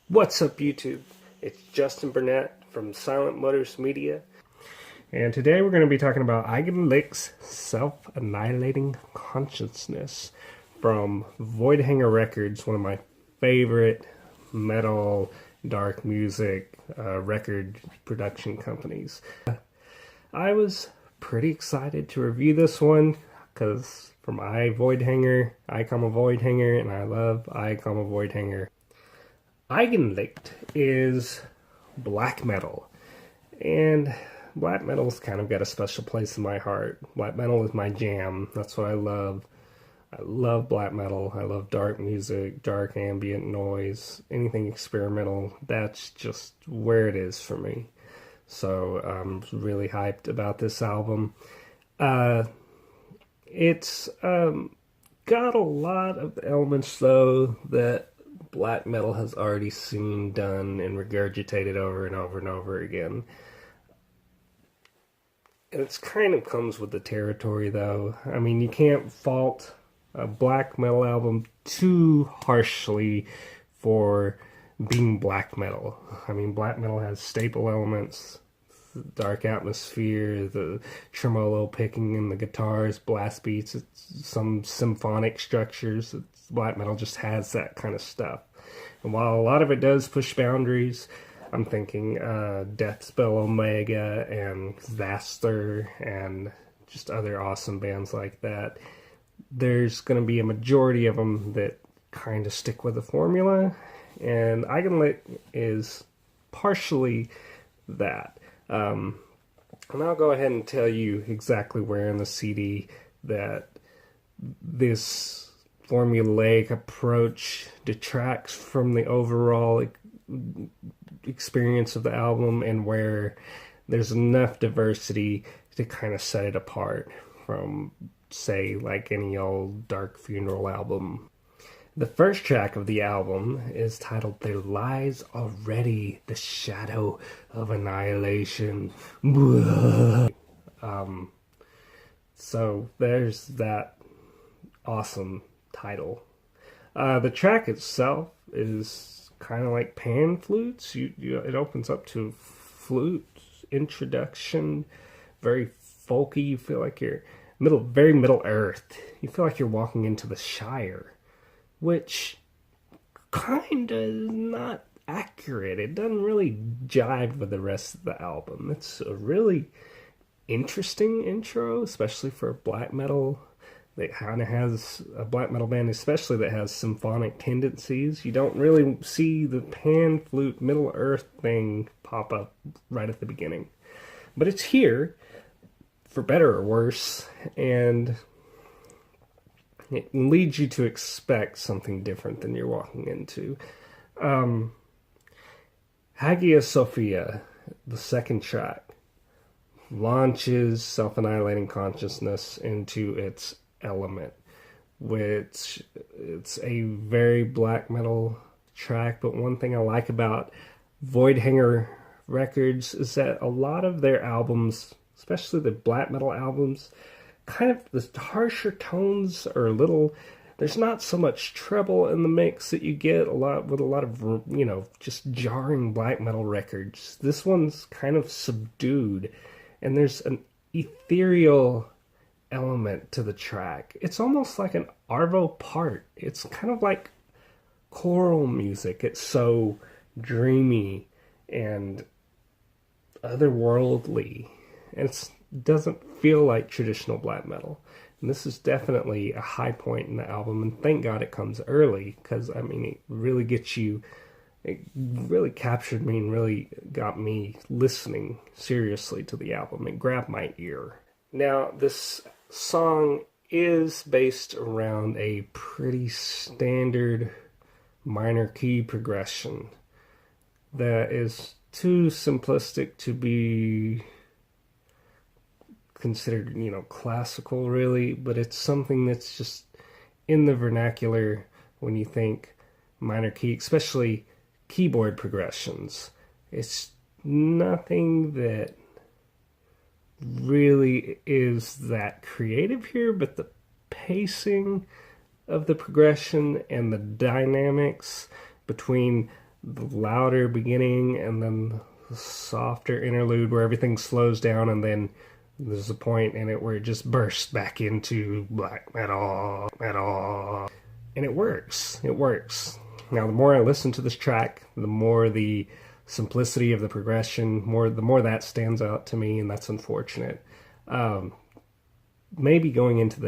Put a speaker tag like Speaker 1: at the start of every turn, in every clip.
Speaker 1: What's up, YouTube? It's Justin Burnett from Silent Motors Media, and today we're going to be talking about Eigenlicht's Self-Annihilating Consciousness from Voidhanger Records, one of my favorite metal, dark music record production companies. I was pretty excited to review this one because from I, Voidhanger, I, Voidhanger, and I love I, Voidhanger. Eigenlicht is black metal, and black metal's kind of got a special place in my heart. Black metal is my jam. That's what I love. I love black metal. I love dark music, dark ambient noise, anything experimental. That's just where it is for me. So I'm really hyped about this album. It's got a lot of elements, though, that black metal has already seen done and regurgitated over and over and over again. And it's kind of comes with the territory, though. I mean, you can't fault a black metal album too harshly for being black metal. I mean, black metal has staple elements, dark atmosphere, the tremolo picking in the guitars, blast beats, some symphonic structures. Black metal just has that kind of stuff. And while a lot of it does push boundaries, I'm thinking Deathspell Omega and Zaster and just other awesome bands like that. There's going to be a majority of them that kind of stick with the formula, and Eigenlicht is partially that. And I'll go ahead and tell you exactly where in the CD that this formulaic approach detracts from the overall experience of the album, and where there's enough diversity to kind of set it apart from, say, like any old dark funeral album. The first track of the album is titled "There Lies Already the Shadow of Annihilation." So there's that awesome title. The track itself is kind of like pan flutes. It opens up to flute introduction, very folky. You feel like you're very Middle Earth. You feel like you're walking into the Shire, which kind of is not accurate. It doesn't really jive with the rest of the album. It's a really interesting intro, especially for black metal. That kind of has a black metal band, especially that has symphonic tendencies. You don't really see the pan flute Middle Earth thing pop up right at the beginning, but it's here for better or worse, and it leads you to expect something different than you're walking into. Hagia Sophia, the second track, launches Self-Annihilating Consciousness into its element, which it's a very black metal track. But one thing I like about Voidhanger Records is that a lot of their albums, especially the black metal albums, kind of the harsher tones are there's not so much treble in the mix that you get a lot of, just jarring black metal records. This one's kind of subdued, and there's an ethereal element to the track. It's almost like an Arvo part. It's kind of like choral music. It's so dreamy and otherworldly, and it doesn't feel like traditional black metal. And this is definitely a high point in the album, and thank God it comes early, because I mean, it really gets you, it really captured me and really got me listening seriously to the album. It grabbed my ear. Now, this song is based around a pretty standard minor key progression that is too simplistic to be considered, classical, really, but it's something that's just in the vernacular when you think minor key, especially keyboard progressions. It's nothing that really is that creative here, but the pacing of the progression and the dynamics between the louder beginning and then the softer interlude where everything slows down, and then there's a point in it where it just bursts back into black metal, metal. And it works. It works. Now, the more I listen to this track, the more the simplicity of the progression, the more that stands out to me, and that's unfortunate. Maybe going into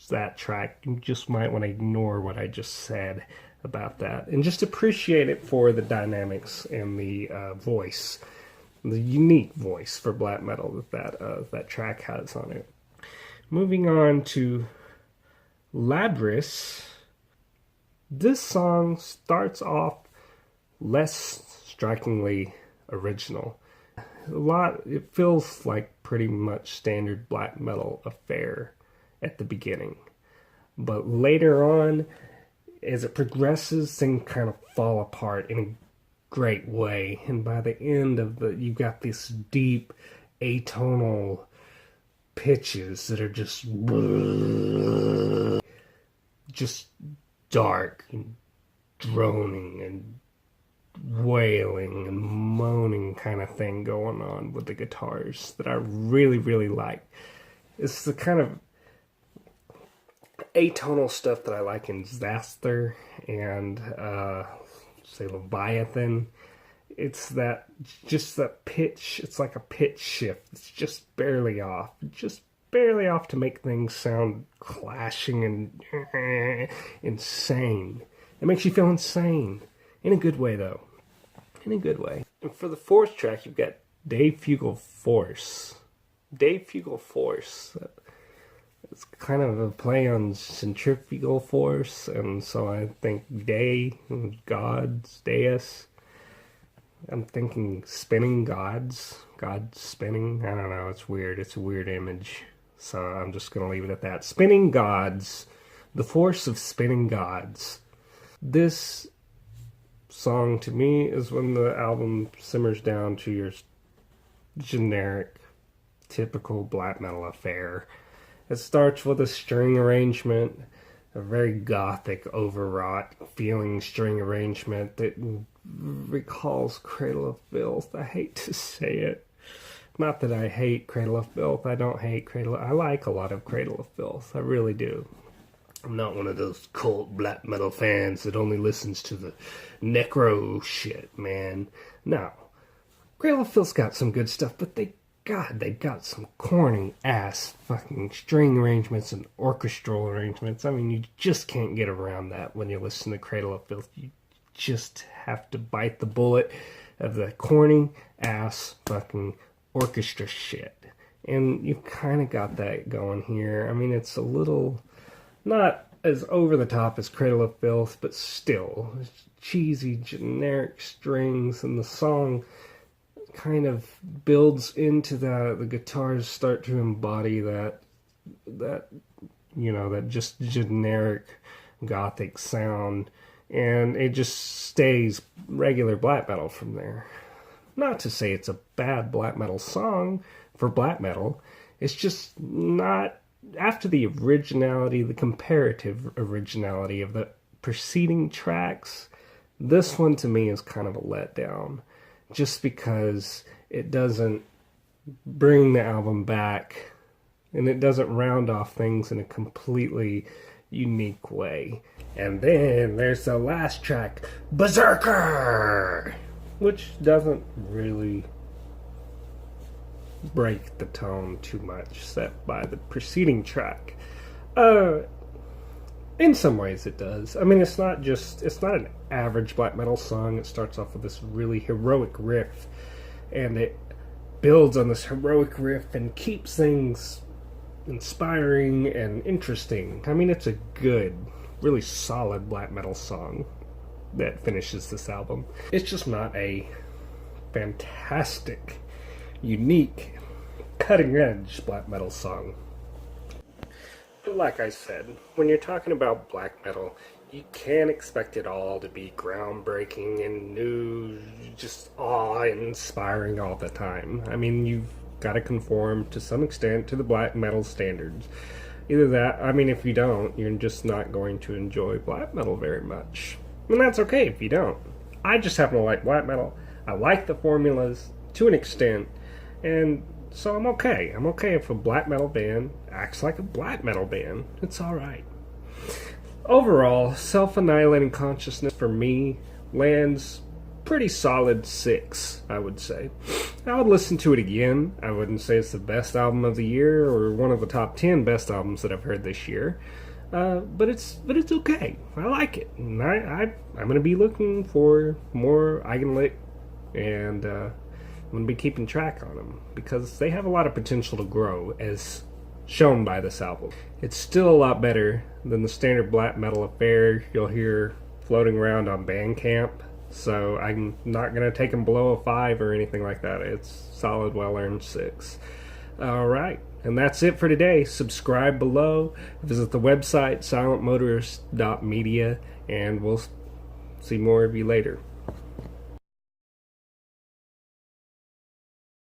Speaker 1: that track, you just might want to ignore what I just said about that and just appreciate it for the dynamics and the voice, the unique voice for black metal that track has on it. Moving on to Labris. This song starts off less strikingly original. It feels like pretty much standard black metal affair at the beginning. But later on, as it progresses, things kind of fall apart in a great way. And by the end of you've got this deep atonal pitches that are just dark and droning and wailing and moaning kind of thing going on with the guitars that I really, really like. It's the kind of atonal stuff that I like in Zaster and say Leviathan. It's that pitch. It's like a pitch shift. It's just barely off. To make things sound clashing and insane. It makes you feel insane. In a good way, though. In a good way. And for the fourth track, you've got Dave Fugal Force. Dave Fugal Force. It's kind of a play on centrifugal force, and so I think gods, deus. I'm thinking spinning gods spinning. I don't know, it's weird. It's a weird image. So I'm just going to leave it at that. Spinning gods. The force of spinning gods. This song, to me, is when the album simmers down to your generic, typical black metal affair. It starts with a string arrangement, a very gothic, overwrought feeling string arrangement that recalls Cradle of Filth. I hate to say it. Not that I hate Cradle of Filth. I don't hate I like a lot of Cradle of Filth. I really do. I'm not one of those cult black metal fans that only listens to the necro shit, man. No. Cradle of Filth's got some good stuff, but they got some corny ass fucking string arrangements and orchestral arrangements. I mean, you just can't get around that when you listen to Cradle of Filth. You just have to bite the bullet of the corny ass fucking orchestra shit. And you've kind of got that going here. I mean, it's a little not as over the top as Cradle of Filth, but still it's cheesy, generic strings, and the song kind of builds into that. The guitars start to embody that just generic gothic sound, and it just stays regular black metal from there. Not to say it's a bad black metal song for black metal. It's just not, after the originality, the comparative originality of the preceding tracks, this one to me is kind of a letdown. Just because it doesn't bring the album back, and it doesn't round off things in a completely unique way. And then there's the last track, Berserker, which doesn't really break the tone too much set by the preceding track. In some ways it does. I mean, it's not an average black metal song. It starts off with this really heroic riff, and it builds on this heroic riff and keeps things inspiring and interesting. I mean, it's a good, really solid black metal song that finishes this album. It's just not a fantastic, unique, cutting-edge black metal song. But like I said, when you're talking about black metal, you can't expect it all to be groundbreaking and new, just awe-inspiring all the time. I mean, you've got to conform to some extent to the black metal standards. Either that, I mean, if you don't, you're just not going to enjoy black metal very much. And that's okay if you don't. I just happen to like black metal. I like the formulas to an extent, and so I'm okay. I'm okay if a black metal band acts like a black metal band. It's alright. Overall, Self-Annihilating Consciousness for me lands pretty solid 6, I would say. I would listen to it again. I wouldn't say it's the best album of the year or one of the top 10 best albums that I've heard this year. But it's okay. I like it. And I'm going to be looking for more Eigenlicht, and I'm going to be keeping track on them because they have a lot of potential to grow, as shown by this album. It's still a lot better than the standard black metal affair you'll hear floating around on Bandcamp, so I'm not going to take them below a 5 or anything like that. It's solid, well-earned 6. Alright, and that's it for today. Subscribe below, visit the website silentmotorist.media, and we'll see more of you later.